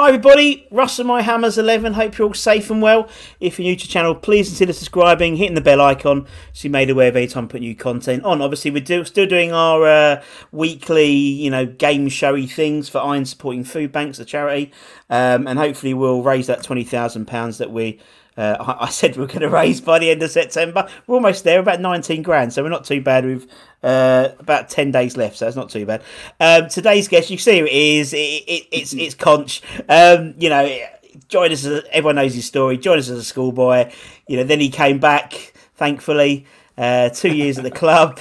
Hi everybody, Russ and My Hammers 11. Hope you're all safe and well. If you're new to the channel, please consider subscribing, hitting the bell icon so you're made aware of any time I put new content on. Obviously, we're still doing our weekly, game showy things for Iron Supporting Food Banks, the charity, and hopefully we'll raise that £20,000 that we. I said we were going to raise by the end of September. We're almost there, about 19 grand, so we're not too bad. We've about 10 days left, so it's not too bad. Today's guest, you see who it is. It's Conch. Joined us. Everyone knows his story. Joined us as a schoolboy. Then he came back, thankfully. 2 years at the club.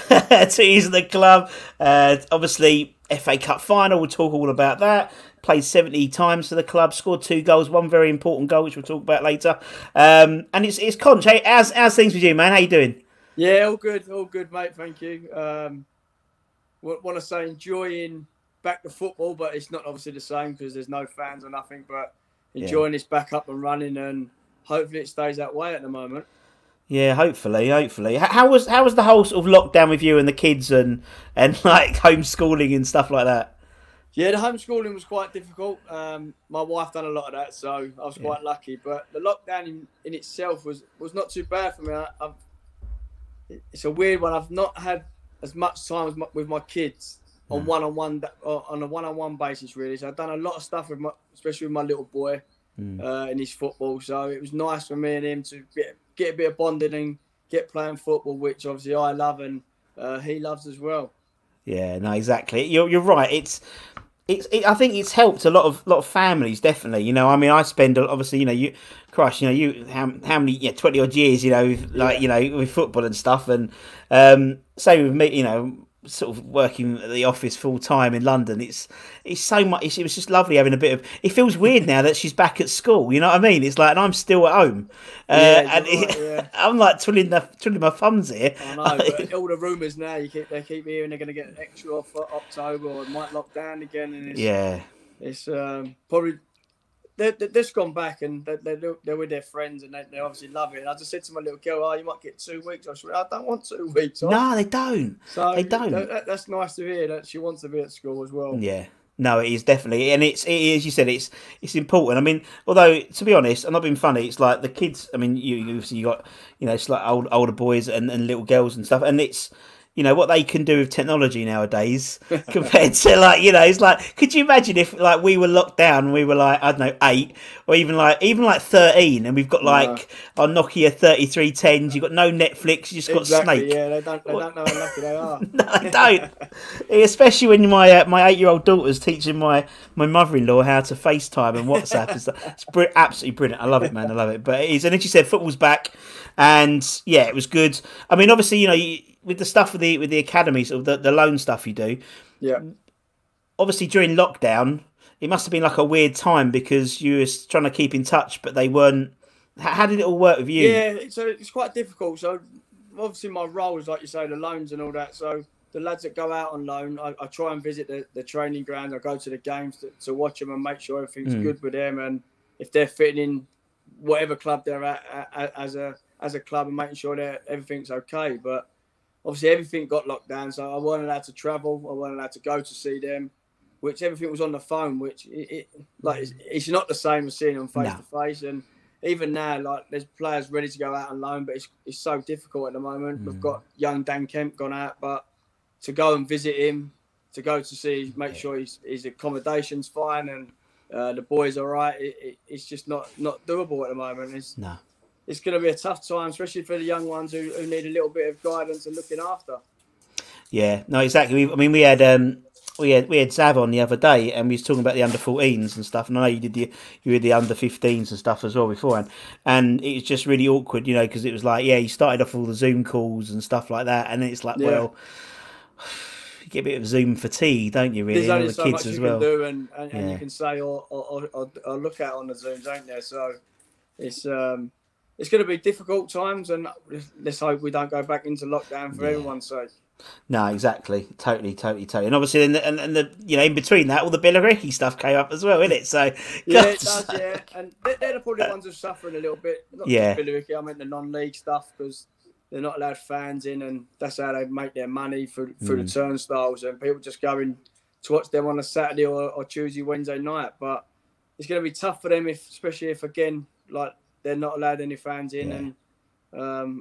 2 years at the club. Obviously, FA Cup final. We'll talk all about that. Played 70 times for the club, scored 2 goals, one very important goal, which we'll talk about later. And it's Conch. Hey, how's things with you, man? How you doing? Yeah, all good, mate. Thank you. Want to say enjoying back to football, but it's not obviously the same because there's no fans or nothing. But enjoying this back up and running, and hopefully it stays that way at the moment. Yeah, hopefully. How was the whole sort of lockdown with you and the kids and like homeschooling and stuff like that? Yeah, the homeschooling was quite difficult. My wife done a lot of that, so I was quite lucky. But the lockdown in itself was not too bad for me. It's a weird one. I've not had as much time with my kids on a one-on-one basis, really. So I've done a lot of stuff especially with my little boy in his football. So it was nice for me and him to get a bit of bonding and get playing football, which obviously I love and he loves as well. Yeah, no, exactly. You're right. I think it's helped a lot of families, definitely. I spend obviously, how many 20 odd years, with football and stuff, and same with me, sort of working at the office full time in London. It's so much. It was just lovely having a bit of. It feels weird now that she's back at school. You know what I mean? It's like, and I'm still at home, I'm like twiddling my thumbs here. I know. But all the rumours now, they keep hearing they're going to get extra off for October or it might lock down again. And it's probably. They've just gone back and they're with their friends and they obviously love it. And I just said to my little girl, you might get 2 weeks. I said, I don't want 2 weeks off. No, they don't. So they don't. That's nice to hear that she wants to be at school as well. Yeah. No, it is definitely, and it is. You said it's important. I mean, although to be honest, I'm not being funny. It's like the kids. I mean, you got it's like older boys and little girls and stuff, and it's. What they can do with technology nowadays compared to it's like, could you imagine if like we were locked down and we were like, I don't know, 8 or even like 13 and we've got like our Nokia 3310s, you've got no Netflix, you just got Snake. Yeah, they don't know how lucky they are. No, they don't. Especially when my 8-year-old daughter's teaching my mother-in-law how to FaceTime and WhatsApp and stuff. It's absolutely brilliant. I love it, man. I love it. But it is, and as you said, football's back and it was good. I mean, obviously, with the stuff with the academies, or the loan stuff you do, obviously during lockdown, it must have been like a weird time because you were trying to keep in touch, but they weren't. How did it all work with you? Yeah, so it's quite difficult. So obviously my role is, like you say, the loans and all that. So the lads that go out on loan, I try and visit the training ground. I go to the games to watch them and make sure everything's good with them, and if they're fitting in whatever club they're at as a club, and making sure that everything's okay. But obviously, everything got locked down, so I wasn't allowed to travel. I wasn't allowed to go to see them, which everything was on the phone, which it's not the same as seeing them face to face. And even now, like there's players ready to go out on loan, but it's so difficult at the moment. We've got young Dan Kemp gone out, but to go and visit him, to go to see, make sure his accommodation's fine and the boys are right. It's just not doable at the moment. It's going to be a tough time, especially for the young ones who need a little bit of guidance and looking after. Yeah, no, exactly. We had Zav on the other day, and we was talking about the under-14s and stuff. And I know you had the under-15s and stuff as well beforehand. And it was just really awkward, because it was like, you started off all the Zoom calls and stuff like that, and it's like, well, you get a bit of Zoom fatigue, don't you? Really, there's only the so kids much as you well. can do, and you can say or look at on the Zooms, ain't there? So it's going to be difficult times, and let's hope we don't go back into lockdown for everyone's sake. No, exactly, totally, and obviously, and the in between that, all the Billericay stuff came up as well, innit? So yeah, it does, and they're probably the ones who are suffering a little bit. Not just Billericay, I meant the non-league stuff because they're not allowed fans in, and that's how they make their money through the turnstiles, and people just going to watch them on a Saturday or Tuesday, Wednesday night, but. it's going to be tough for them, especially if again, like they're not allowed any fans in, and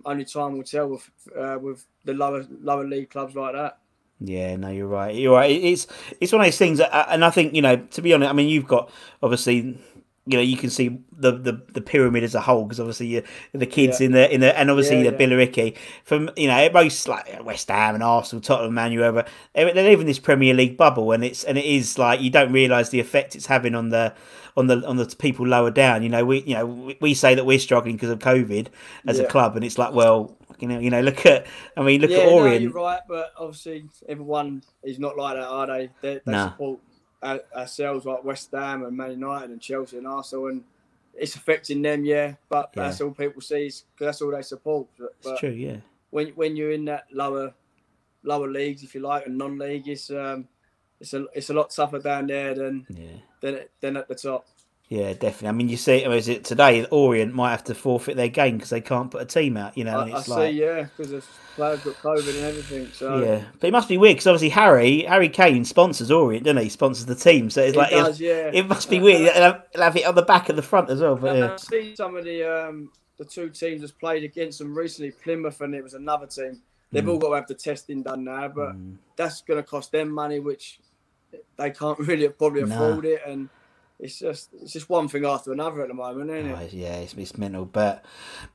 only time will tell with the lower league clubs like that. Yeah, no, you're right. You're right. It's one of those things, and I think, to be honest, I mean, you've got obviously, you can see the pyramid as a whole, because obviously the kids in the and obviously the Billericay from most like West Ham and Arsenal, Tottenham, Man U, whoever, they live in this Premier League bubble, and it is like you don't realise the effect it's having on the people lower down. We say that we're struggling because of COVID as a club, and it's like, well, look at Orient. No, you're right, but obviously everyone is not like that, are they? They support ourselves, like West Ham and Man United and Chelsea and Arsenal, and it's affecting them, but that's all people see, because that's all they support. But it's true, yeah. When you're in that lower leagues, if you like, and non-league, it's a lot tougher down there than at the top. Yeah, definitely. I mean, you see, is it today? Orient might have to forfeit their game because they can't put a team out. And it's because the players got COVID and everything. So but it must be weird because obviously Harry Kane sponsors Orient, doesn't he? Sponsors the team, so it's it must be weird. They'll have it on the back and the front as well. But I've seen some of the two teams that's played against them recently, Plymouth, and it was another team. They've all got to have the testing done now, but that's going to cost them money, which they can't really probably afford it, and. It's just one thing after another at the moment, isn't it? Yeah, it's mental. But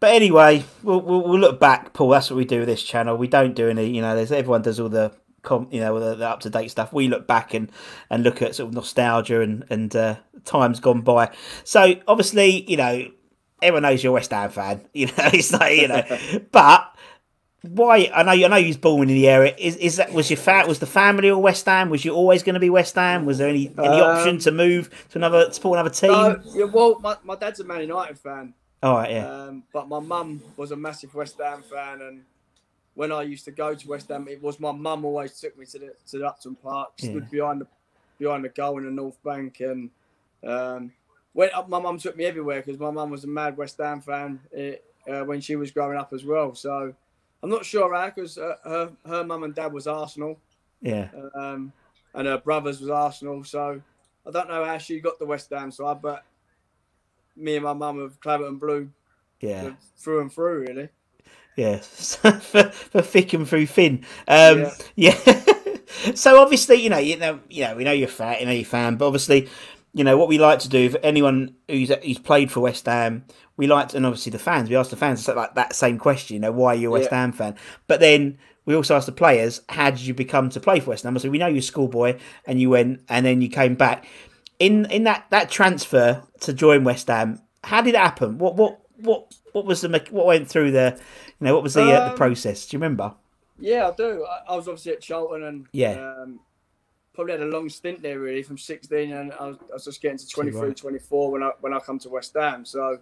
anyway, we'll look back, Paul. That's what we do with this channel. We don't do any, everyone does all the the up to date stuff. We look back and look at sort of nostalgia and times gone by. So obviously, everyone knows you're a West Ham fan. It's like but. Why? I know you was born in the area. Was the family or West Ham? Was you always going to be West Ham? Was there any option to move to support another team? Well, my dad's a Man United fan. Oh, right, yeah. But my mum was a massive West Ham fan, and when I used to go to West Ham, it was my mum always took me to the Upton Park, stood behind the goal in the North Bank, and my mum took me everywhere because my mum was a mad West Ham fan when she was growing up as well. So. I'm not sure how, because her mum and dad was Arsenal. Yeah. And her brothers was Arsenal. So I don't know how she got the West Ham side, but me and my mum have Clabberton Blue. Yeah. Through and through, really. Yeah. for thick and through thin. Yeah. So obviously, we know you're fat, you're a fan, but obviously, what we like to do for anyone who's played for West Ham, we like to, and obviously the fans, we ask the fans like that same question, why are you a West Ham fan? But then we also ask the players, how did you become to play for West Ham? So we know you're a schoolboy and you went and then you came back. In that transfer to join West Ham, how did it happen? What was what went through what was the process? Do you remember? Yeah, I do. I was obviously at Charlton and probably had a long stint there really from 16, and I was just getting to 23, 24 when I come to West Ham. So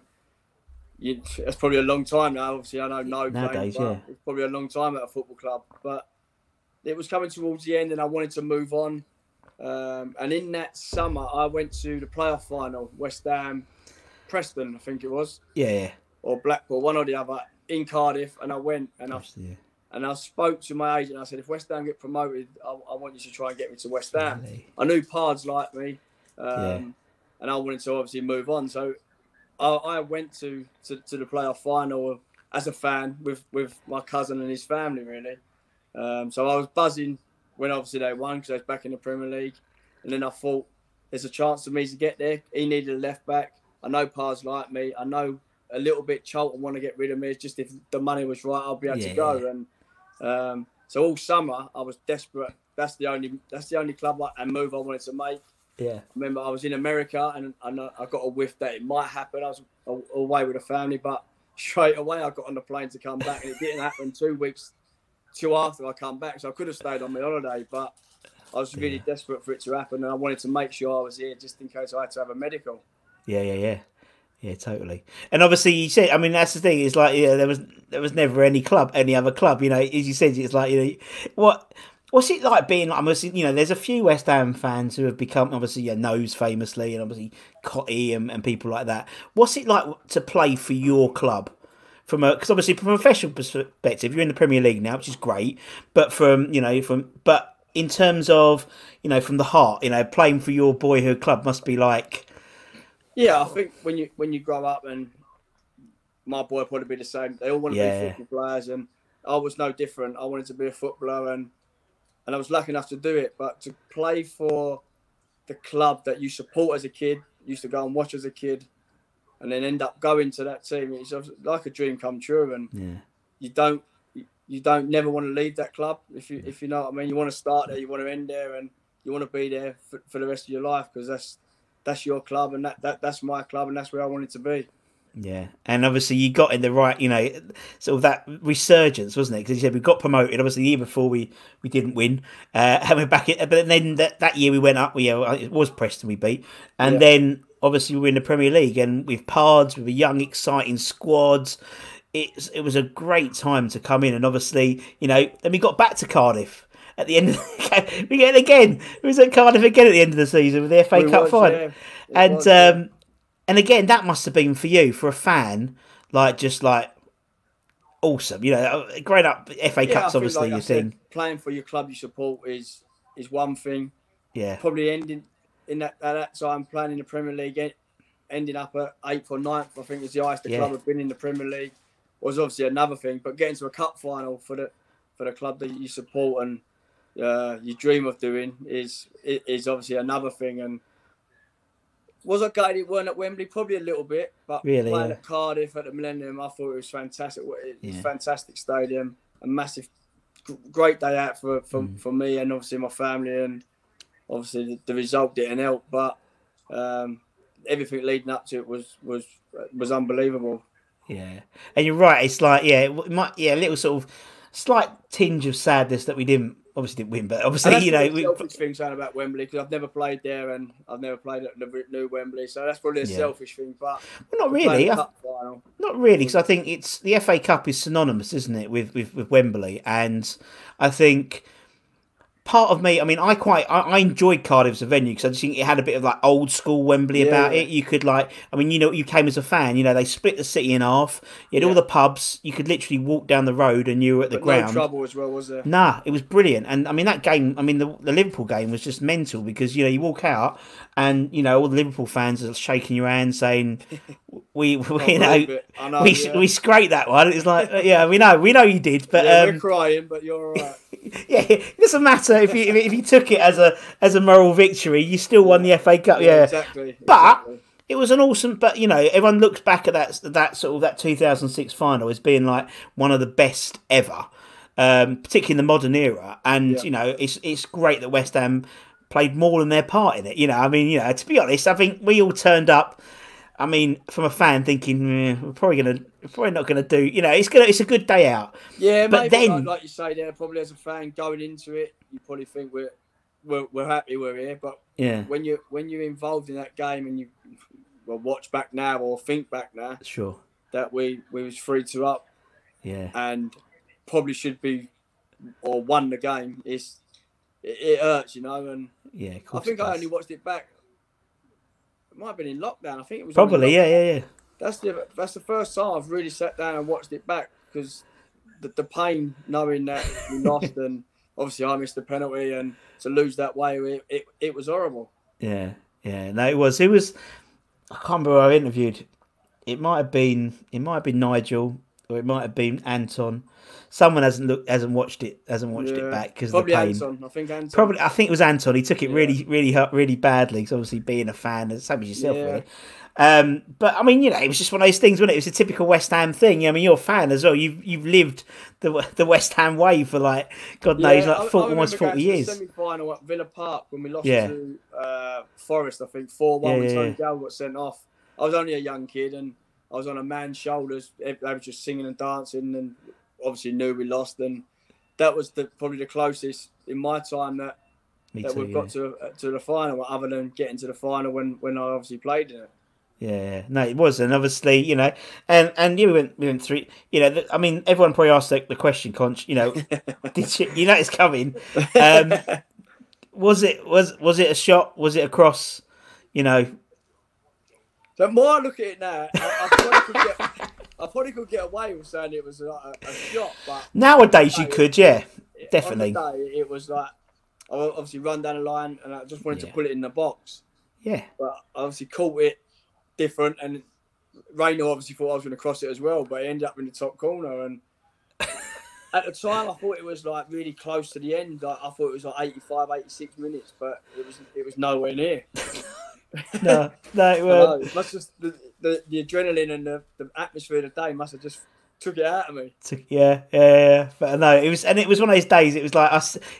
it's probably a long time now. Obviously, I know nowadays, it's probably a long time at a football club. But it was coming towards the end, and I wanted to move on. And in that summer, I went to the playoff final, West Ham, Preston, I think it was. Yeah. Or Blackpool, one or the other, in Cardiff, and I went and I spoke to my agent. I said, if West Ham get promoted, I want you to try and get me to West Ham. Really? I knew Pards liked me, and I wanted to obviously move on. So I went to the playoff final as a fan with my cousin and his family, really. So I was buzzing when obviously they won because I was back in the Premier League. And then I thought, there's a chance for me to get there. He needed a left back. I know Pards liked me. I know a little bit Charlton want to get rid of me. It's just if the money was right, I'll be able to go. And so all summer I was desperate. That's the only club and move I wanted to make. Yeah. I remember I was in America and I got a whiff that it might happen. I was away with the family, but straight away I got on the plane to come back, and it didn't happen 2 weeks after I come back. So I could have stayed on my holiday, but I was really desperate for it to happen, and I wanted to make sure I was here just in case I had to have a medical. Yeah, totally. And obviously, you said, I mean, that's the thing. It's like, there was never any other club. As you said, it's like, what's it like being? Obviously, there's a few West Ham fans who have become obviously Nose famously, and obviously Cotty and people like that. What's it like to play for your club? Because obviously from a professional perspective, you're in the Premier League now, which is great. But but in terms of from the heart, playing for your boyhood club must be like. Yeah, I think when you grow up, and my boy probably be the same. They all want to be football players, and I was no different. I wanted to be a footballer, and I was lucky enough to do it. But to play for the club that you support as a kid, used to go and watch as a kid, and then end up going to that team, it's like a dream come true. And you don't never want to leave that club, if you know what I mean. You want to start there, you want to end there, and you want to be there for the rest of your life, because that's your club, and that's my club, and that's where I wanted to be. Yeah, and obviously you got in the right, sort of that resurgence, wasn't it? Because you said we got promoted. Obviously, the year before we didn't win, and we're back. But then that year we went up. It was Preston we beat, and then obviously we were in the Premier League, and with Pards, with a young, exciting squad. It was a great time to come in, and obviously, then we got back to Cardiff at the end of the game. We get it again. It was at Cardiff again at the end of the season with the FA Cup final, and again, that must have been for you, for a fan, awesome. Growing up, FA Cup's obviously your thing. Playing for your club you support is one thing. Yeah. Probably ending in at that time, playing in the Premier League, ending up at 8th or 9th, I think is the highest the club had been in the Premier League, was obviously another thing. But getting to a cup final for the club that you support and you dream of doing is obviously another thing. And was I gutted it weren't at Wembley? Probably a little bit, but really, playing at Cardiff at the Millennium, I thought it was fantastic. It's a fantastic stadium, a massive, great day out for me and obviously my family, and obviously the result didn't help, but everything leading up to it was unbelievable. Yeah, and you're right. It's like a little sort of slight tinge of sadness that we obviously didn't win, but obviously, selfish thing saying about Wembley, because I've never played there and I've never played at the new Wembley, so that's probably a selfish thing. But not really. Not really, because I think it's the FA Cup is synonymous, isn't it, with Wembley, and I think part of me, I mean, I enjoyed Cardiff as a venue, because I just think it had a bit of old school Wembley about it. You could you came as a fan, they split the city in half. You had all the pubs. You could literally walk down the road and you were at the ground. No trouble as well, was there? Nah, it was brilliant. And I mean, that game, the Liverpool game was just mental, because, you walk out and, all the Liverpool fans are shaking your hand saying, we scraped that one. It's like, we know you did, but we're crying, but you're all right. Yeah, it doesn't matter if you took it as a moral victory. You still won the FA Cup. Yeah, exactly. But it was an awesome. But everyone looks back at that 2006 final as being one of the best ever, particularly in the modern era. And it's great that West Ham played more than their part in it. To be honest, I think we all turned up. I mean, from a fan thinking, we're probably not gonna do. It's a good day out. Yeah, but maybe then, like you say, there probably as a fan going into it, you probably think we're happy we're here. But when you're involved in that game and you watch back now or think back now, sure, that we was 3-2 up, and probably should be or won the game. It hurts, and I think I only watched it back. Might have been in lockdown. I think it was probably yeah. That's the first time I've really sat down and watched it back, because the pain knowing that we lost, and obviously I missed the penalty, and to lose that way, it was horrible. Yeah. No, it was. I can't remember who I interviewed. It might have been Nigel, or it might have been Anton. Someone hasn't watched it back because of the pain. Anton. I think Anton. Probably, I think it was Anton. He took it really badly, because obviously being a fan, same as yourself, really. But I mean, it was just one of those things, wasn't it? It was a typical West Ham thing. You're a fan as well. You've lived the West Ham way for God knows, almost 40 years. The semi-final at Villa Park when we lost to Forest, I think 4-1 when Tony Gale got sent off. I was only a young kid, and I was on a man's shoulders. They were just singing and dancing, and obviously knew we lost, and that was probably the closest in my time that we've got to the final, other than getting to the final when I obviously played in it. Yeah, no, it was, and obviously, and we went through. I mean, everyone probably asked the question, Conch. Did you, it's coming? Was it a shot? Was it a cross? The more I look at it now, I probably could get away with saying it was a shot, but nowadays you could, definitely. On the day, it was I obviously run down the line, and I just wanted to put it in the box. Yeah, but I obviously caught it different. And Raynor obviously thought I was going to cross it as well, but he ended up in the top corner. And at the time, I thought it was like really close to the end. Like, I thought it was like 85, 86 minutes, but it was nowhere near. No, it was. It must just the adrenaline and the atmosphere of the day must have just took it out of me. Yeah. But no, it was one of those days. It was like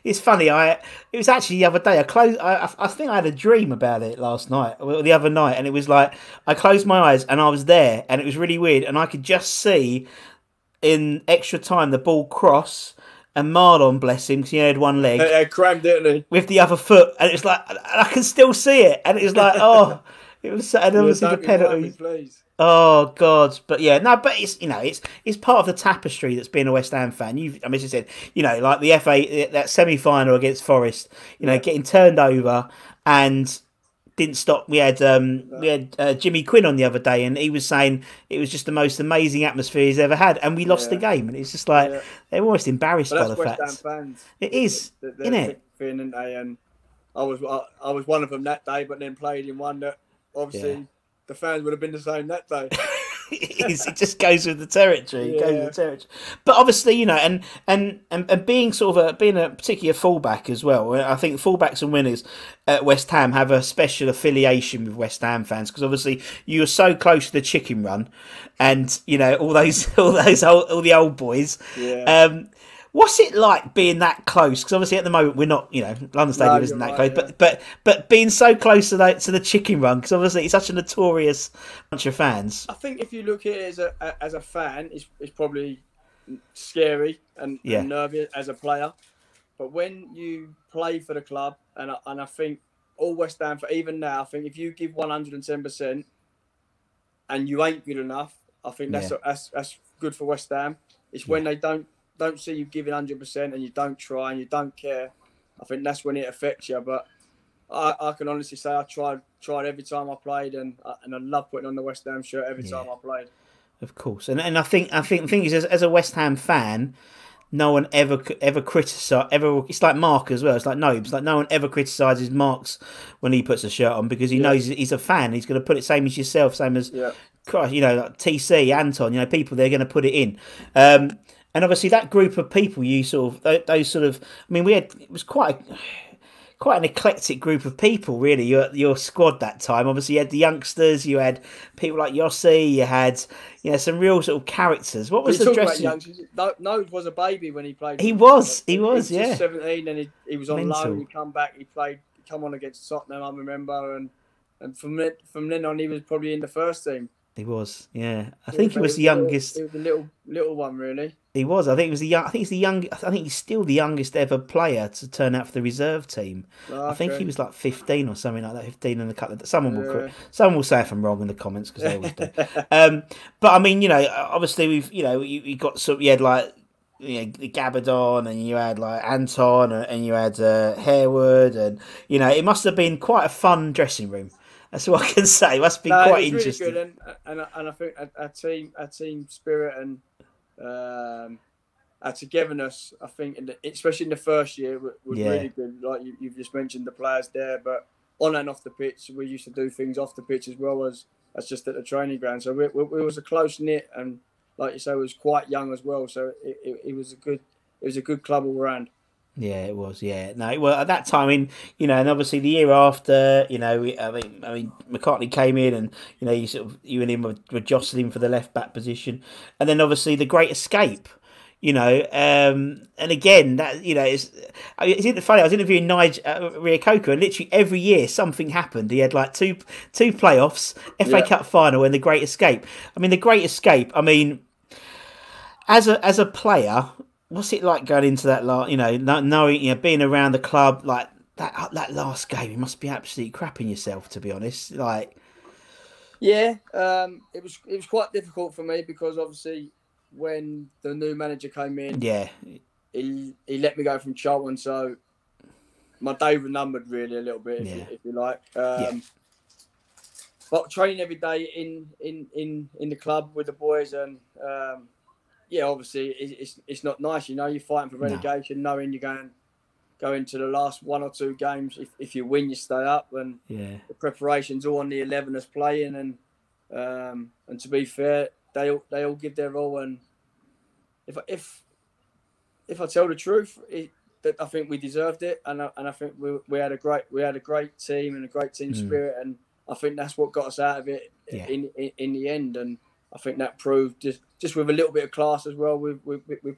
it's funny. It was actually the other day. I think I had a dream about it last night or the other night, and it was like I closed my eyes and I was there, and it was really weird, and I could just see in extra time the ball cross. And Marlon, bless him, because he had one leg. He crammed, didn't he? With the other foot. And it was like, I can still see it. And it was like, oh, it was, and obviously the penalty. Please. Oh, God. But yeah, no, but it's, it's part of the tapestry that's being a West Ham fan. As you said, like the FA, that semi-final against Forest, getting turned over and didn't stop. We had Jimmy Quinn on the other day, and he was saying it was just the most amazing atmosphere he's ever had, and we lost the game, and it's just like they're almost embarrassed by the West facts. Ham fans. It is, isn't it? Thing, and I was one of them that day, but then played in one that obviously the fans would have been the same that day. It just goes with the territory. But obviously, and being being a particular fullback as well. I think fullbacks and winners at West Ham have a special affiliation with West Ham fans because obviously you were so close to the chicken run, and all the old boys. Yeah. What's it like being that close? Because obviously at the moment we're not, London Stadium isn't that close, but being so close to the chicken run, because obviously it's such a notorious bunch of fans. I think if you look at it as a fan, it's probably scary and nervous as a player. But when you play for the club, and I think all West Ham, even now, I think if you give 110% and you ain't good enough, I think that's good for West Ham. It's when they don't see you giving 100% and you don't try and you don't care. I think that's when it affects you. But I can honestly say I tried every time I played, and I love putting on the West Ham shirt every time I played. Of course, and I think the thing is, as a West Ham fan, no one ever criticise. It's like Mark as well. It's like no one ever criticises Mark's when he puts a shirt on because he knows he's a fan. He's going to put it same as yourself, same as like TC, Anton. People, they're going to put it in. And obviously that group of people, it was quite an eclectic group of people, really. Your squad that time. Obviously, you had the youngsters, you had people like Yossi, you had some real sort of characters. What was the dressing? Nose was a baby when he played. He was, just 17, and he was on loan. He come back, he come on against Tottenham, I remember, and from then on, he was probably in the first team. He was, yeah. I think he was the youngest. He was the little one, really. He was. I think he's still the youngest ever player to turn out for the reserve team. I think he was like 15 or something like that. 15 and a couple. Someone will say if I'm wrong in the comments because they always do. But I mean, obviously you got you had like the Gabbidon, and you had like Anton, and you had Harewood, and it must have been quite a fun dressing room. That's what I can say. It must be quite interesting. Really good, and I think our team spirit and our togetherness, I think, especially in the first year, was really good. Like you've just mentioned the players there, but on and off the pitch, we used to do things off the pitch as well as just at the training ground. So we was a close knit, and like you say, was quite young as well. So it was a good club all round. Yeah, it was. Yeah, no. Well, at that time, and obviously the year after, I mean, McCartney came in, and you and him were jostling for the left back position, and then obviously the Great Escape, and again that it's funny. I was interviewing Nigel Reo Coker, and literally every year something happened. He had like two playoffs, FA Cup final, and the Great Escape. I mean, the Great Escape. I mean, as a player. What's it like going into that knowing being around the club like that last game? You must be absolutely crapping yourself, to be honest. Like, it was quite difficult for me because obviously when the new manager came in, he let me go from Charlton, so my day was numbered really a little bit, if you like. But training every day in the club with the boys and. Obviously it's not nice. You're fighting for relegation, knowing you're go into the last one or two games. If you win, you stay up, and the preparation's all on the 11ers playing, and And to be fair, they all give their all. And if I tell the truth, I think we deserved it, and I think we had a great team and a great team spirit, and I think that's what got us out of it in the end. And I think that proved just with a little bit of class as well with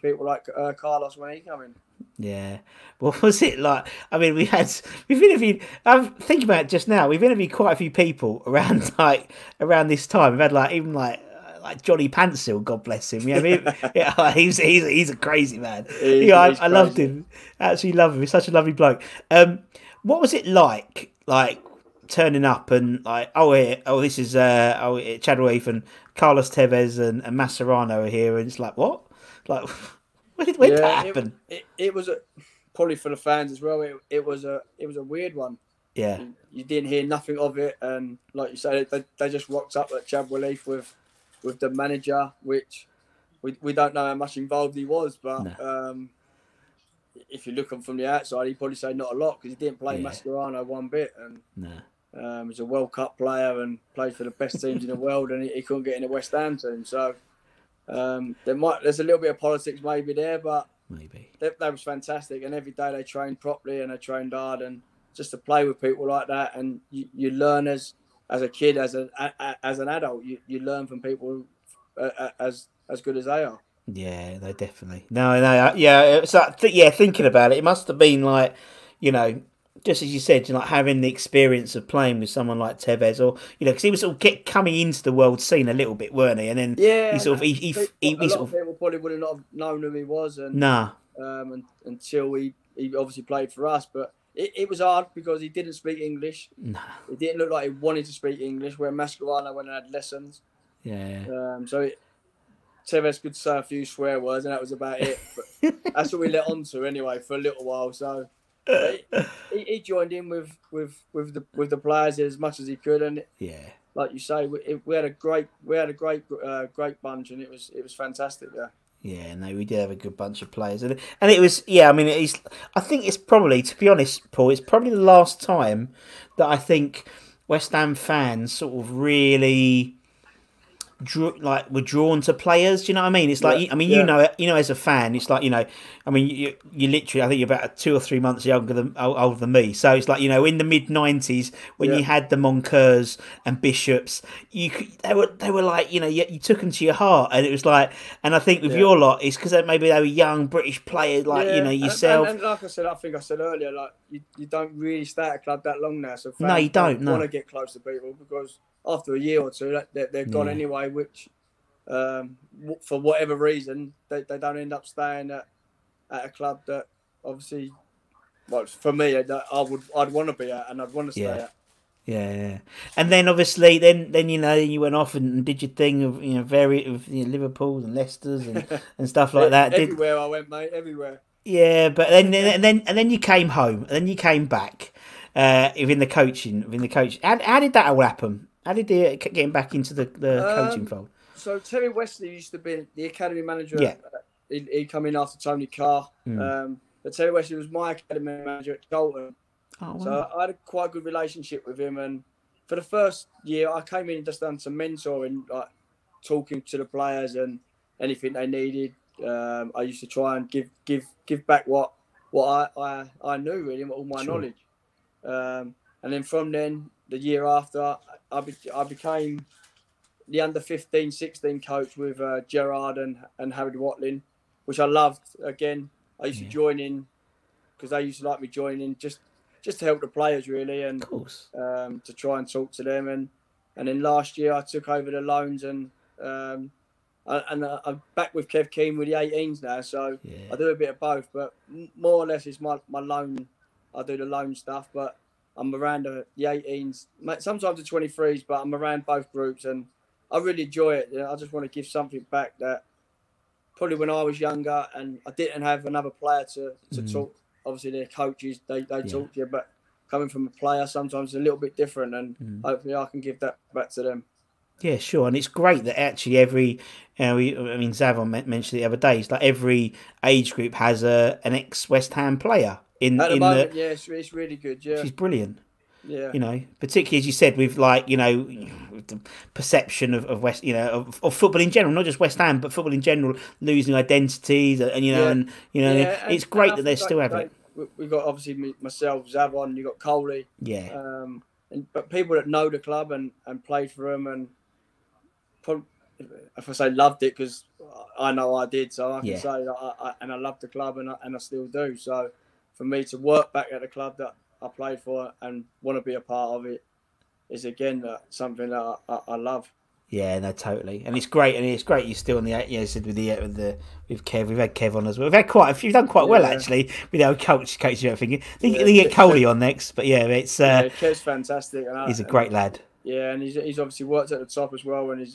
people like Carlos when he came in. Yeah. What was it like? I mean, we've interviewed. I'm thinking about it just now. We've interviewed quite a few people around this time. We've had even Johnny Pansill, God bless him. Yeah, he's a crazy man. I loved him. Absolutely love him. He's such a lovely bloke. What was it like turning up and this is Chadwell Heath and Carlos Tevez and Mascherano are here, and it's like, what? Like, when did that happen? It was probably for the fans as well. It was a weird one. Yeah, you didn't hear nothing of it, and like you said, they just rocked up at Chadwell Heath with the manager, which we don't know how much involved he was, but if you look from the outside, he'd probably say not a lot because he didn't play Mascherano one bit, and he's a World Cup player and played for the best teams in the world, and he couldn't get in the West Ham team. So there's a little bit of politics maybe there, but that was fantastic. And every day they trained properly and they trained hard, and just to play with people like that, and you learn as a kid, as an adult, you learn from people as good as they are. Yeah, no, definitely. No, it's thinking about it, it must have been like, just as you said, having the experience of playing with someone like Tevez, or because he was sort of coming into the world scene a little bit, weren't he? And then a lot of people probably would not have known who he was, and until he obviously played for us, but. It was hard because he didn't speak English. No. It didn't look like he wanted to speak English, where Mascherano went and had lessons. Yeah. Tevez could say a few swear words, and that was about it. But that's what we let on to anyway for a little while. So he joined in with the players as much as he could, and like you say, we had a great bunch, and it was fantastic. Yeah. Yeah, no, we did have a good bunch of players, and it was. Yeah, I mean, I think it's probably, to be honest, Paul, it's probably the last time that I think West Ham fans sort of really were drawn to players. Do you know what I mean? It's like, as a fan, it's like, I mean, you literally, I think you're about 2 or 3 months older than me. So it's like, in the mid-90s when you had the Moncurs and Bishops, they were like, you took them to your heart, and it was like, and I think with your lot, it's because maybe they were young British players, yourself. And like I said earlier, like you don't really stay at a club that long now, so fans no, you don't want to get close to people because after a year or two, they're gone anyway, which for whatever reason, they don't end up staying at a club that obviously, well, for me, I'd want to be at and I'd want to stay at. Yeah. And then obviously, then you went off and did your thing of Liverpool's and Leicester's and stuff like that. Everywhere I went, mate, everywhere. Yeah, but then you came home, and then you came back within the coaching. How did that all happen? How did they getting back into the coaching fold? So Terry Wesley used to be the academy manager. Yeah. He come in after Tony Carr. But Terry Wesley was my academy manager at Bolton. Oh, wow. So I had a quite good relationship with him. And for the first year, I came in and just done some mentoring, like talking to the players and anything they needed. I used to try and give back what I knew, really, all my knowledge. And then from then, the year after, I became the under-15-16 coach with Gerard and Harry Watling, which I loved. Again, I used to join in because they used to like me joining in just to help the players, really, and to try and talk to them. And then last year, I took over the loans and I'm back with Kev Keane with the 18s now, so I do a bit of both, but more or less it's my loan. I do the loan stuff, but I'm around the 18s, sometimes the 23s, but I'm around both groups, and I really enjoy it. I just want to give something back that probably when I was younger and I didn't have another player to talk. Obviously, their coaches, they talk to you, but coming from a player, sometimes it's a little bit different, and hopefully I can give that back to them. Yeah, sure, and it's great that actually Zavon mentioned the other day, it's like every age group has an ex-West Ham player in At the moment, it's really good. Yeah, she's brilliant. Yeah. You know, particularly as you said, with like, you know, with the perception of West, you know, of football in general, not just West Ham, but football in general, losing identities, and you know, Yeah. and you know, Yeah, it's and great I that they think, like still you have say, it. we got obviously myself, Zavon, you got Coley, Yeah, but people that know the club and played for them, and probably, if I say loved it, because I know I did, so I can yeah. say that I loved the club, and I still do. So for me to work back at the club that I played for and want to be a part of it is again something that I love. Yeah, no, totally, and it's great, you're still on the, you know, said with with Kev, we've had Kev on as well. We've had quite a few. You've done quite well Yeah, actually with our coach and everything. yeah. They get Coley on next, but yeah, it's Yeah, Kev's fantastic, he's a great lad. yeah, and he's obviously worked at the top as well, and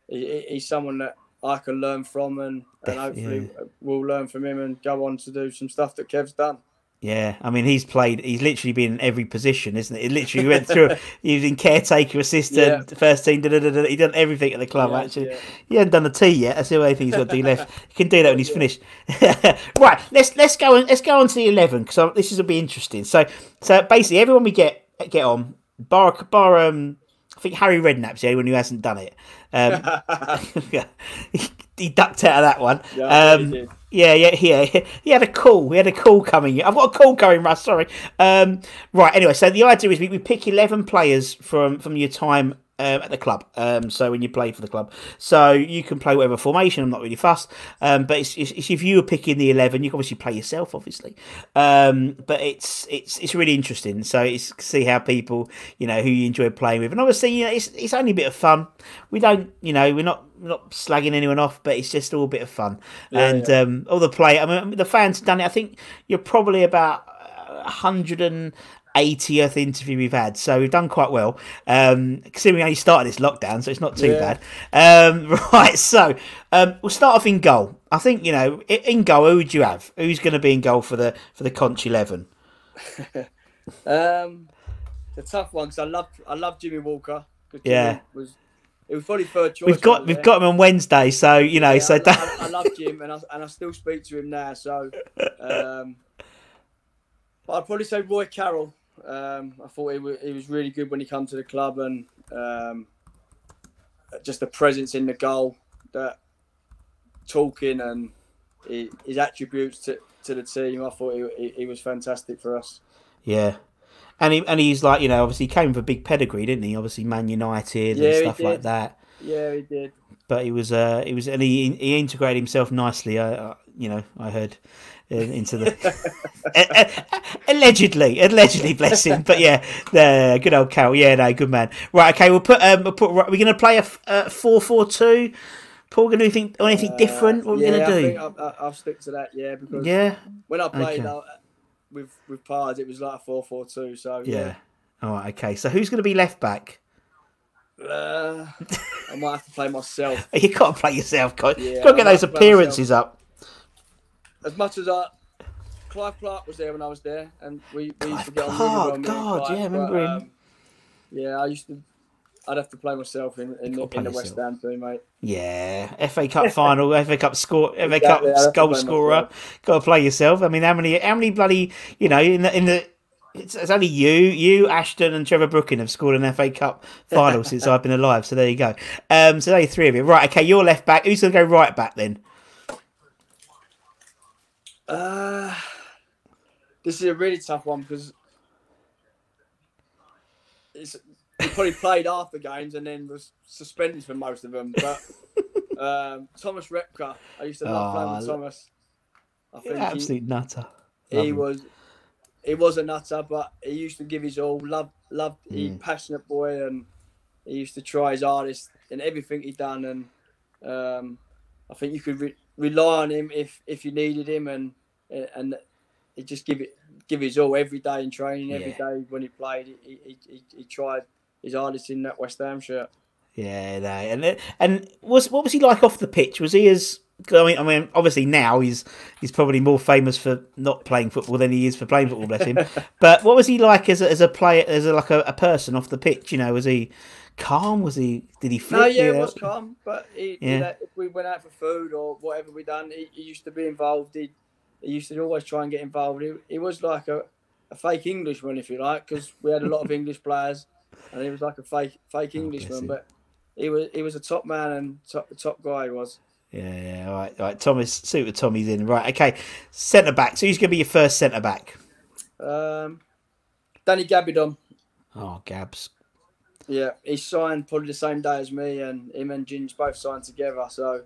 he's someone that I can learn from, and hopefully Yeah. we'll learn from him and go on to do some stuff that Kev's done. Yeah, I mean, he's literally been in every position, isn't it? He literally went through, he was in caretaker, assistant, first team, he done everything at the club, actually. Yeah. He hasn't done the tea yet, that's the only thing he's got to do left. He can do that when he's finished. Right, let's go on to the 11, because this will be interesting. So basically, everyone we get on, bar I think Harry Redknapp's the only one who hasn't done it. He ducked out of that one. Yeah, he did. He had a call. We had a call coming. I've got a call coming, Russ. Sorry. Right. Anyway, so the idea is we pick 11 players from your time at the club. So when you play for the club, so you can play whatever formation. I'm not really fussed. But it's if you were picking the 11, you can obviously play yourself, obviously. But it's really interesting. So it's see how people, you know, who you enjoy playing with, and obviously, you know, it's only a bit of fun. We don't, you know, we're not slagging anyone off, but it's just all a bit of fun. All the play. I mean, the fans have done it. I think you're probably about 180th interview we've had, so we've done quite well. Considering we only started this lockdown, so it's not too bad. Right, so we'll start off in goal. I think, you know, in goal, who would you have? Who's going to be in goal for the Conch 11? The tough one, because I love Jimmy Walker. Yeah. It was probably third choice. We've got him on Wednesday, so you know. So I love Jim, and I still speak to him now. So, but I'd probably say Roy Carroll. I thought he was really good when he came to the club, and just the presence in the goal, that talking and his attributes to the team. I thought he was fantastic for us. Yeah. And he's like, you know, obviously he came with a big pedigree, didn't he? Obviously Man United and stuff like that. Yeah, he did. But and he integrated himself nicely. You know, I heard into the allegedly, bless him. But yeah, the good old Carroll. Yeah, no, good man. Right, okay, we're going to play a 4-4-2. Paul, going to do anything different? What are we going to do? I think I'll stick to that. Yeah, because when I played. Okay. With Pars, it was like a 4-4-2. So yeah. All right. Okay. So who's going to be left back? I might have to play myself. You can't play yourself, You've got to get those appearances up. As much as Clive Clark was there when I was there, and we used to get on really well. God, yeah, remember him. Yeah, I'd have to play myself in the West Ham team, mate. Yeah, FA Cup final, FA Cup goal scorer. Got to play yourself. I mean, how many bloody, you know, in the it's only you, Ashton, and Trevor Brooking have scored an FA Cup final since I've been alive. So there you go. So there are three of you. Right, okay, you're left back. Who's going to go right back then? This is a really tough one because he probably played half the games and then was suspended for most of them. But Tomas Repka, I used to love playing with Thomas. I think absolute nutter. He was a nutter, but he used to give his all. Loved he passionate boy, and he used to try his hardest in everything he done. And I think you could rely on him if you needed him, and he just give his all every day in training, every day when he played. He tried his hardest in that West Ham shirt. Yeah, no, and what was he like off the pitch? Was he as? I mean, obviously now he's probably more famous for not playing football than he is for playing football. Bless him. But what was he like as a player, a person off the pitch? You know, was he calm? Did he flip? No, yeah, he was calm. But if we went out for food or whatever we done, he used to be involved. He used to always try and get involved. He was like fake Englishman, if you like, because we had a lot of English players, and he was like a fake Englishman. But he was a top man and top guy. He was. Yeah. All right. Thomas, Super Tommy's in. Right. Okay. Centre back. So who's going to be your first centre back? Danny Gabbidon. Oh, Gabs. Yeah, he signed probably the same day as me, and him and Ginge both signed together. So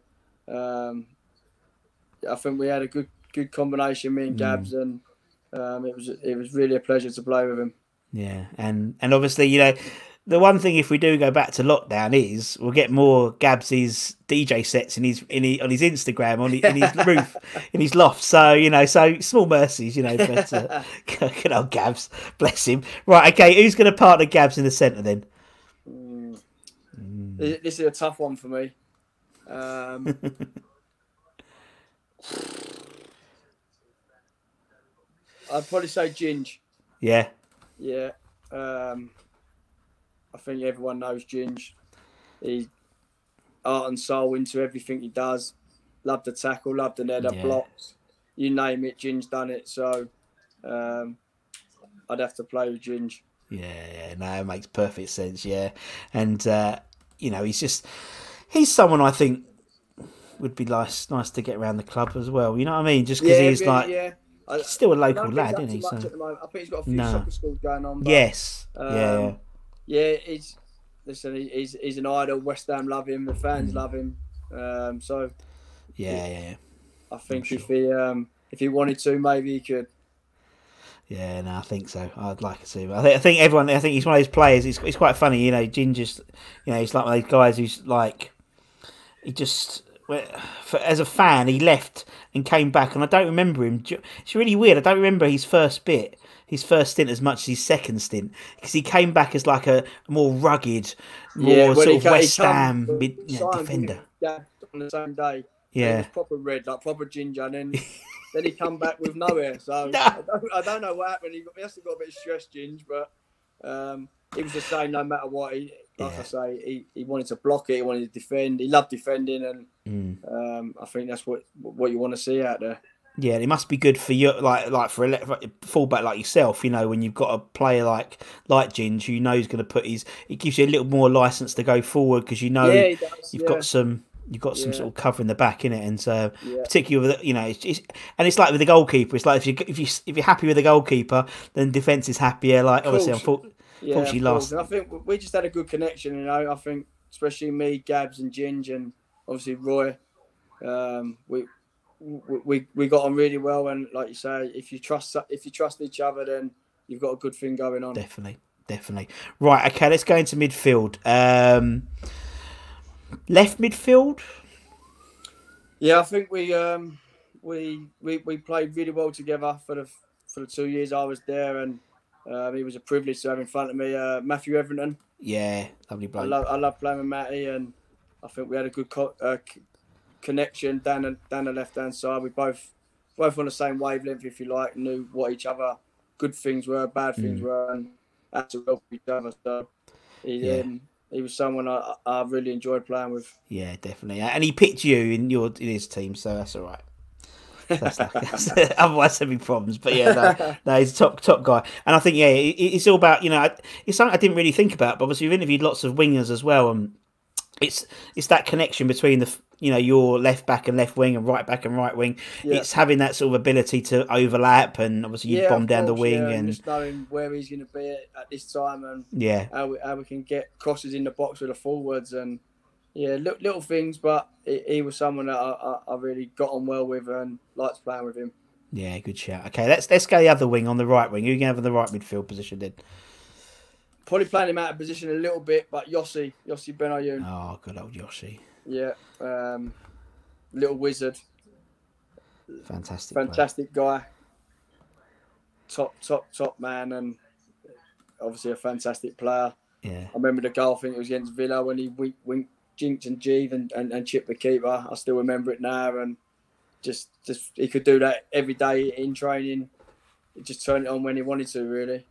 I think we had a good combination, me and Gabs, and it was really a pleasure to play with him. Yeah, and obviously, you know, the one thing if we do go back to lockdown is we'll get more Gabs's DJ sets on his Instagram, in his roof, in his loft. So, you know, so small mercies, you know, but good old Gabs, bless him. Right, okay, who's going to partner Gabs in the centre then? This is a tough one for me. I'd probably say Ginge. Yeah. Yeah. I think everyone knows Ginge. He's heart and soul into everything he does. Love the tackle, love the header, blocks. You name it, Ginge done it. So I'd have to play with Ginge. Yeah, no, it makes perfect sense, yeah. And, you know, he's someone I think would be nice to get around the club as well. You know what I mean? Just because he's really, he's still a local lad, isn't he? So. I think he's got a few soccer schools going on. But, yes. Yeah, he's an idol. West Ham love him. The fans love him. So yeah. I think if he wanted to, maybe he could. Yeah, no, I think so. I'd like to see him. I think he's one of those players. It's quite funny, you know. Ginger's, you know, he's like one of those guys who's like, as a fan, he left and came back, and I don't remember him. It's really weird. I don't remember his first stint as much as his second stint, because he came back as like a more rugged, more sort of West Ham defender. Yeah, on the same day. Yeah, he was proper red, like proper ginger, and then. Then he come back with no hair, so I don't know what happened. He must have got a bit of stress, Ginge, but he was the same no matter what. I say, he wanted to block it, he wanted to defend. He loved defending, and I think that's what you want to see out there. Yeah, it must be good for you, like for a fullback like yourself. You know, when you've got a player like Ginge, who knows going to put it gives you a little more license to go forward, because you know you've got some. You've got some sort of cover in the back, in it, and so particularly with you know, it's like with the goalkeeper. It's like if you're happy with the goalkeeper, then defence is happier. Like obviously, unfortunately, lost. And I think we just had a good connection. You know, I think especially me, Gabs, and Ginge, and obviously Roy. We got on really well, and like you say, if you trust each other, then you've got a good thing going on. Definitely. Right, okay, let's go into midfield. Left midfield. Yeah, I think we played really well together for the 2 years I was there, and it was a privilege to have in front of me Matty Etherington. Yeah, lovely bloke. I love playing with Matty, and I think we had a good connection down the left hand side. We both on the same wavelength, if you like, knew what each other good things were, bad things were, and had to help each other. So he was someone I really enjoyed playing with. Yeah, definitely. And he picked you in his team, so that's all right. Otherwise there'd be problems. But yeah, no, he's a top guy. And I think, it's all about, you know, it's something I didn't really think about, but obviously we've interviewed lots of wingers as well, and it's that connection between your left back and left wing and right back and right wing. Yeah. It's having that sort of ability to overlap, and obviously you bomb down the wing, and just knowing where he's going to be at this time, and how we can get crosses in the box with the forwards, and little things. But he was someone that I really got on well with and liked playing with him. Yeah, good shout. Okay, let's go the other wing on the right wing. Who are you going to have in the right midfield position then? Probably playing him out of position a little bit, but Yossi Benayoun. Oh, good old Yossi. Yeah, little wizard. Fantastic guy. Top man, and obviously a fantastic player. Yeah. I remember the goal, I think it was against Villa, when he winked, jinked and jeeved and chipped the keeper. I still remember it now, and just he could do that every day in training. He just turned it on when he wanted to, really.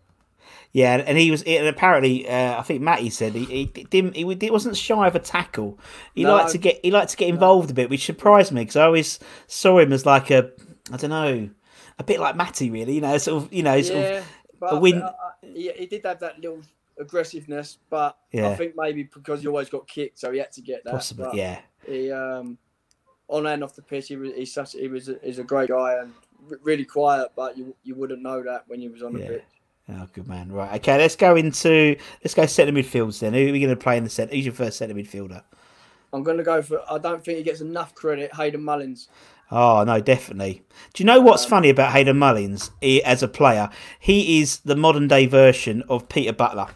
Yeah, and and apparently, I think Matty said he wasn't shy of a tackle. He liked to get involved a bit, which surprised me, because I always saw him as like a bit like Matty, really. You know, sort of But a win. He did have that little aggressiveness, but Yeah. I think maybe because he always got kicked, so he had to get that. Possibly, but yeah. He on and off the pitch, he's a great guy and really quiet, but you wouldn't know that when he was on the pitch. Oh, good man. Right, okay. Let's go centre midfields then. Who are we going to play in the centre? Who's your first centre midfielder? I'm going to go for. I don't think he gets enough credit. Hayden Mullins. Oh, no, definitely. Do you know what's funny about Hayden Mullins as a player? He is the modern day version of Peter Butler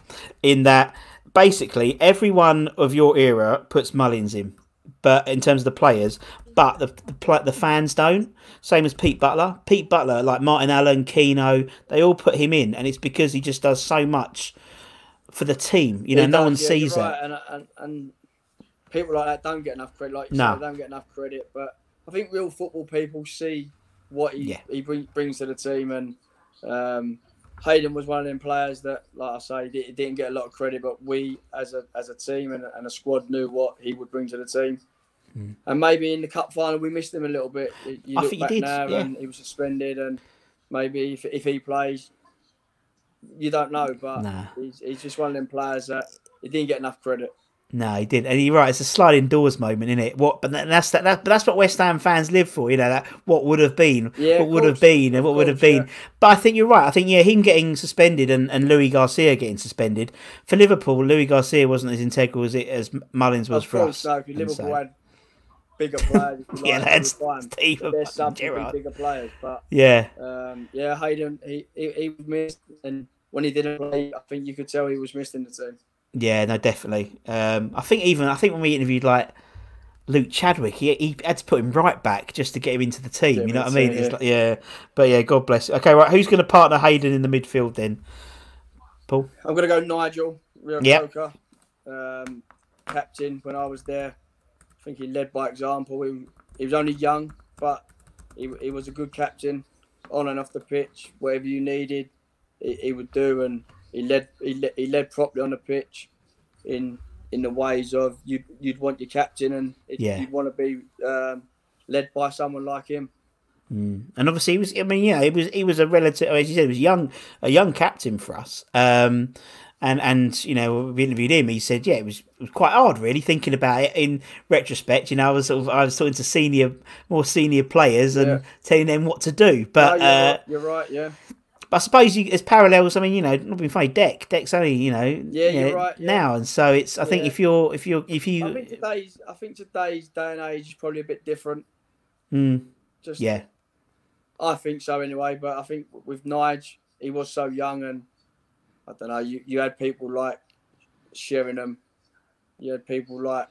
in that basically every one of your era puts Mullins in, but in terms of the players, but the fans don't. Same as Pete Butler. Pete Butler, like Martin Allen, Keano, they all put him in, and it's because he just does so much for the team. No one sees that. And people like that don't get enough credit. Like you said, they don't get enough credit, but I think real football people see what he brings to the team, and Hayden was one of them players that, like I say, didn't get a lot of credit, but we as a team and a squad knew what he would bring to the team. And maybe in the cup final we missed him a little bit. You look back now, and he was suspended, and maybe if he plays, you don't know, but he's just one of them players that he didn't get enough credit. No, he didn't, and you're right. It's a sliding doors moment, isn't it? But that's what West Ham fans live for. That what would have been, what would have been, and what would have been. Yeah. But I think you're right. I think him getting suspended and Louis Garcia getting suspended for Liverpool. Louis Garcia wasn't as integral as Mullins was for us. No, Liverpool had bigger players. There's some bigger players, but Hayden he was missed, and when he didn't play, I think you could tell he was missed in the team. Yeah, no, definitely. I think when we interviewed like Luke Chadwick, he had to put him right back just to get him into the team. You know what I mean? It's like, but God bless. Okay, right. Who's going to partner Hayden in the midfield then? Paul. I'm going to go Nigel Reo Coker, captain when I was there. I think he led by example. He was only young, but he was a good captain on and off the pitch. Whatever you needed, he would do, and he led properly on the pitch in the ways of you'd want your captain, and you'd want to be led by someone like him. And obviously he was. I mean, he was a relative. As you said, he was a young captain for us. And we interviewed him. He said, it was quite hard, really, thinking about it in retrospect. I was talking to more senior players and telling them what to do. But no, you're right. Yeah. But I suppose there's parallels. I mean, not being funny. Deck's only, you're right, now, and so it's. I think if you. I think today's day and age is probably a bit different. I think so anyway. But I think with Nige, he was so young, and I don't know. You had people like Sheringham, you had people like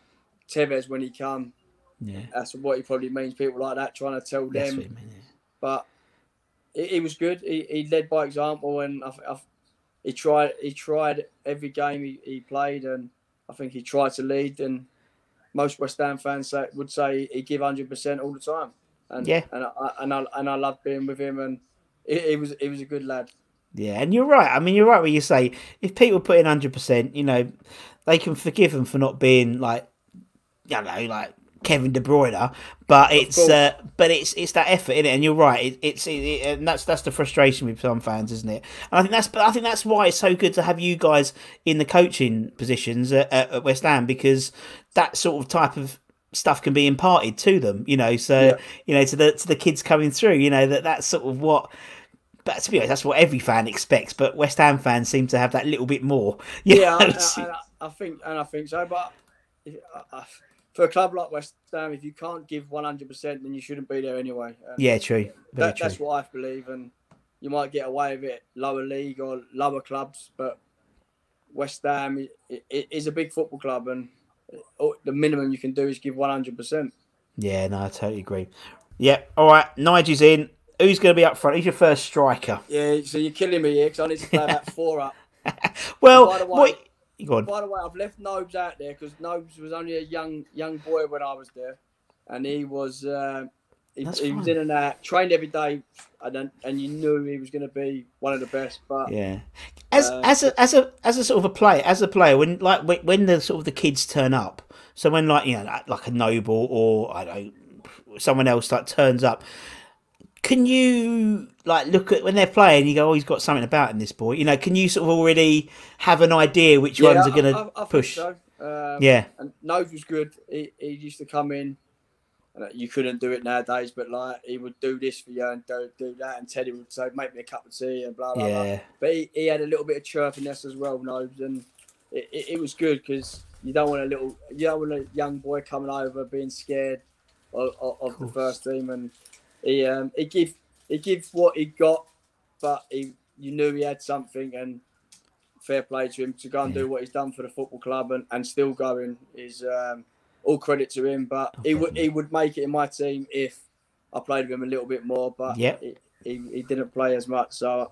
Tevez when he come. Yeah, that's what he probably means. People like that trying to tell them, but. He was good. He led by example, and he tried every game he played, and I think he tried to lead. And most West Ham fans would say he give 100% all the time. And I loved being with him, and he was a good lad. Yeah, and you're right. I mean, you're right when you say if people put in 100%, they can forgive them for not being like Kevin De Bruyne, but it's that effort in it, and you're right. And that's the frustration with some fans, isn't it? And I think that's why it's so good to have you guys in the coaching positions at West Ham, because that sort of type of stuff can be imparted to them. To the kids coming through. That's sort of what. But to be honest, that's what every fan expects. But West Ham fans seem to have that little bit more. I think so. But for a club like West Ham, if you can't give 100%, then you shouldn't be there anyway. True. That's what I believe, and you might get away with it lower league or lower clubs, but West Ham is a big football club, and the minimum you can do is give 100%. Yeah, no, I totally agree. Yeah, all right, Nigel's in. Who's going to be up front? Who's your first striker? Yeah, so you're killing me here because I need to play about 4 up. Well, by the way, I've left Nobes out there because Nobes was only a young boy when I was there, and he was he was in and out, trained every day, and you knew he was going to be one of the best. But as a sort of a player, when the sort of the kids turn up, so when like a Noble or I don't know, someone else turns up. Can you like look at when they're playing? You go, oh, he's got something about him, this boy. You know, can you sort of already have an idea which ones are going to push? Think so. Yeah, and Nose was good. He used to come in, and you couldn't do it nowadays. But like he would do this for you and do that, and Teddy would say, "Make me a cup of tea," and blah blah blah. But he had a little bit of chirpiness as well, Nose, and it was good because you don't want a young boy coming over being scared of the first team, and he give what he got, but you knew he had something, and fair play to him to go and do what he's done for the football club and still going is all credit to him. But he would make it in my team if I played with him a little bit more, but he didn't play as much, so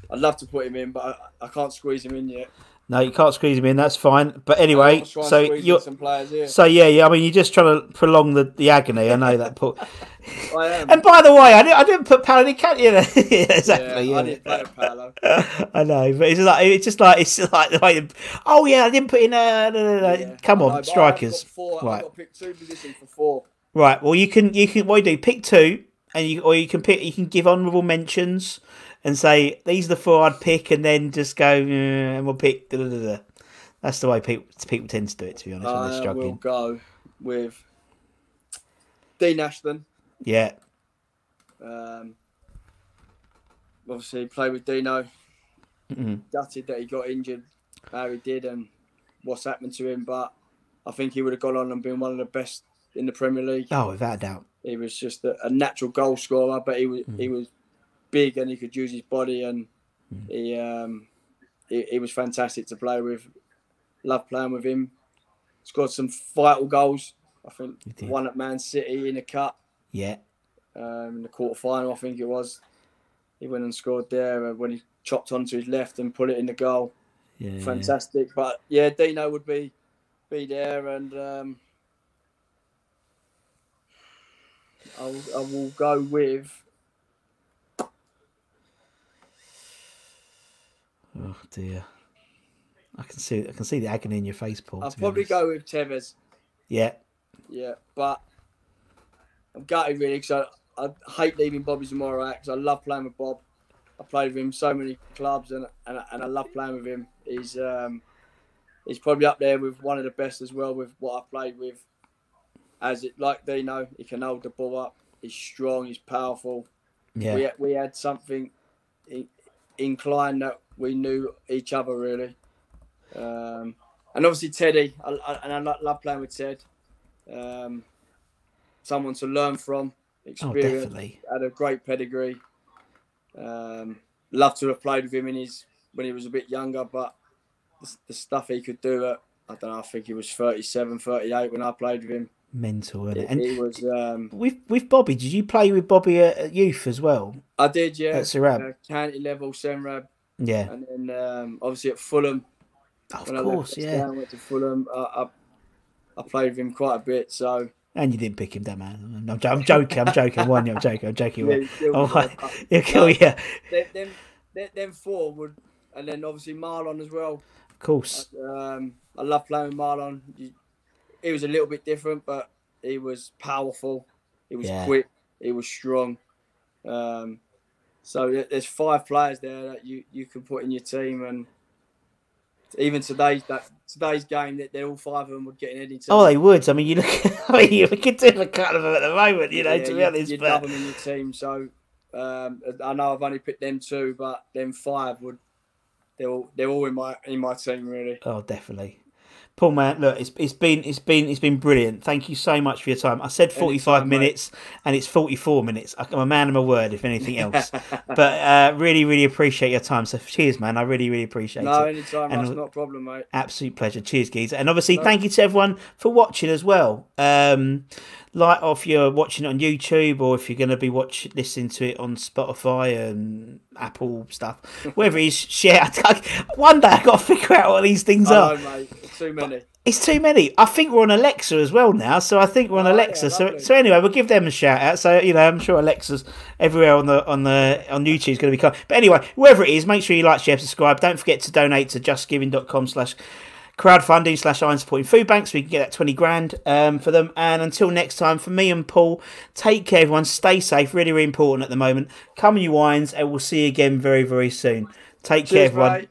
I'd love to put him in, but I can't squeeze him in yet. No, you can't squeeze him in. That's fine. But anyway, so you're some players here. So yeah. I mean, you're just trying to prolong the agony. I know that. I am. And by the way, I didn't put Paolo in cat. Yeah, exactly. Yeah, I didn't play Paolo. I know, but it's like the way. Oh yeah, I didn't put in. Come on, strikers. Right. I've got to pick 2 positions for 4. Right. Well, you can. What you do? Pick 2, and you can pick. You can give honourable mentions. And say, these are the 4 I'd pick, and then just go, and we'll pick. That's the way people tend to do it, to be honest, when they're struggling. We'll go with Dean Ashton. Yeah. Obviously, played with Dino. Gutted that he got injured, how he did, and what's happened to him. But I think he would have gone on and been one of the best in the Premier League. Oh, without a doubt. He was just a natural goal scorer, but he was big and he could use his body, and he was fantastic to play with. Loved playing with him. Scored some vital goals. I think one at Man City in the cup. Yeah. In the quarter-final, I think it was. He went and scored there when he chopped onto his left and put it in the goal. Yeah. Fantastic. But yeah, Dino would be there, and I will go with. Oh dear, I can see the agony in your face, Paul. I'll probably go with Tevez. Yeah, but I'm gutted really because I hate leaving Bobby Zamora out because I love playing with Bob. I played with him so many clubs and I love playing with him. He's probably up there with one of the best as well with what I played with. Like Dino, he can hold the ball up. He's strong. He's powerful. Yeah, we had something inclined that we knew each other really, and obviously Teddy. I love playing with Ted. Someone to learn from, experience. Definitely. Had a great pedigree. Love to have played with him when he was a bit younger, but the stuff he could do at, I don't know, I think he was 37, 38 when I played with him. Mental, isn't it? And he was with Bobby. Did you play with Bobby at youth as well? I did, yeah. At Sarab, county level, Senrab. Yeah, and then obviously at Fulham. Of course, yeah. I went to Fulham. I played with him quite a bit, so. And you didn't pick him, that man. I'm joking. I'm joking. I'm joking. He'll kill you. Them 4 would, and then obviously Marlon as well. Of course. I love playing with Marlon. He was a little bit different, but he was powerful. He was quick. He was strong. So there's 5 players there that you can put in your team, and even today's game, that all 5 of them would get in any team. Oh, they would. I mean, you could do a couple of them at the moment, to be honest. You'd have them in your team. So I know I've only picked them 2, but them 5 would. They're all in my team really. Oh, definitely. Paul, man, look, it's been brilliant. Thank you so much for your time. I said 45 minutes, and it's 44 minutes. I'm a man of my word, if anything else. But really, really appreciate your time. So cheers, man. I really, really appreciate it. No, anytime. That's not a problem, mate. Absolute pleasure. Cheers, geezer. And obviously, thank you to everyone for watching as well. Like, if you're watching it on YouTube, or if you're going to be listening to it on Spotify and Apple stuff, wherever it is, share. One day I've got to figure out what these things are. No, mate. It's too many. It's too many. I think we're on Alexa as well now, so I think we're on Alexa. Yeah, so anyway, we'll give them a shout out. So I'm sure Alexa's everywhere on YouTube is going to be cool. But anyway, wherever it is, make sure you like, share, subscribe. Don't forget to donate to justgiving.com/. crowdfunding / Iron Supporting Food Bank, so we can get that 20 grand for them. And until next time, for me and Paul, take care, everyone. Stay safe. Really, really important at the moment. Come on, you wines, and we'll see you again very, very soon. Take care, everyone. Mate.